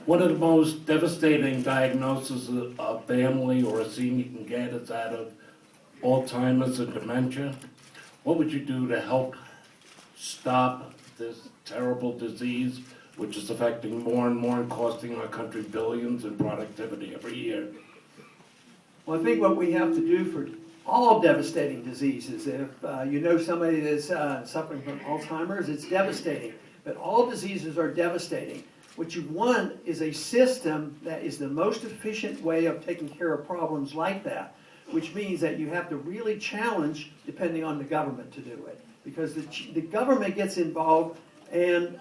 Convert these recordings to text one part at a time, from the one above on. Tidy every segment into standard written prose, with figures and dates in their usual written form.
One of the most devastating diagnoses a family or a senior can get is that of Alzheimer's and dementia. What would you do to help stop this terrible disease, which is affecting more and more and costing our country billions in productivity every year? Well, I think what we have to do for all devastating diseases, if you know somebody that's suffering from Alzheimer's, it's devastating. But all diseases are devastating. What you want is a system that is the most efficient way of taking care of problems like that, which means that you have to really challenge, depending on the government, to do it. Because the government gets involved, and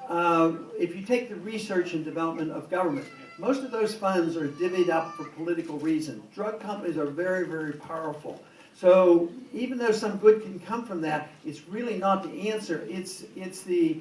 if you take the research and development of government, most of those funds are divvied up for political reasons. Drug companies are very, very powerful. So even though some good can come from that, it's really not the answer. It's the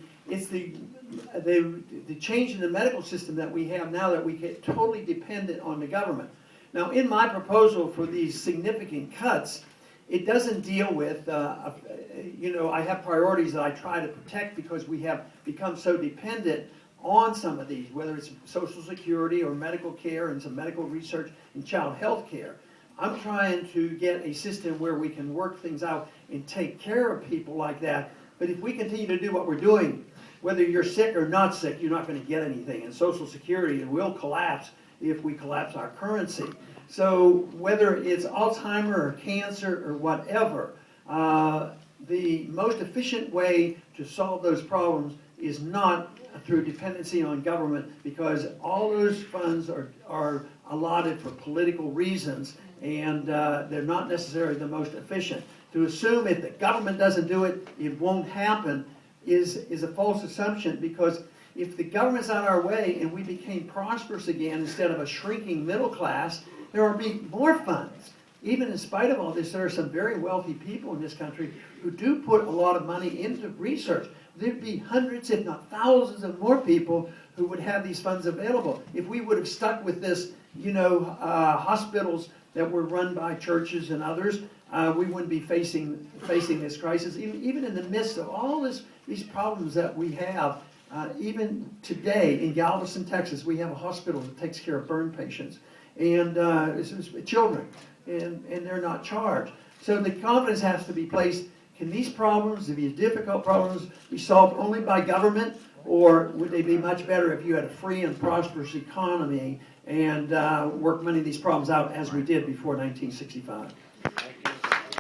change in the medical system that we have now, that we get totally dependent on the government. Now, in my proposal for these significant cuts, it doesn't deal with, I have priorities that I try to protect because we have become so dependent on some of these, whether it's Social Security or medical care and some medical research and child health care. I'm trying to get a system where we can work things out and take care of people like that. But if we continue to do what we're doing, whether you're sick or not sick, you're not going to get anything. And Social Security will collapse if we collapse our currency. So whether it's Alzheimer or cancer or whatever, the most efficient way to solve those problems is not through dependency on government, because all those funds are allotted for political reasons, and they're not necessarily the most efficient. To assume if the government doesn't do it, it won't happen is a false assumption, because if the government's on our way and we became prosperous again instead of a shrinking middle class, there will be more funds. Even in spite of all this, there are some very wealthy people in this country who do put a lot of money into research. There'd be hundreds, if not thousands, of more people who would have these funds available. If we would have stuck with this, hospitals that were run by churches and others, we wouldn't be facing this crisis. Even in the midst of all these problems that we have, even today in Galveston, Texas, we have a hospital that takes care of burn patients and children, and they're not charged. So the confidence has to be placed. Can these problems, these difficult problems, be solved only by government, or would they be much better if you had a free and prosperous economy and work many of these problems out as we did before 1965?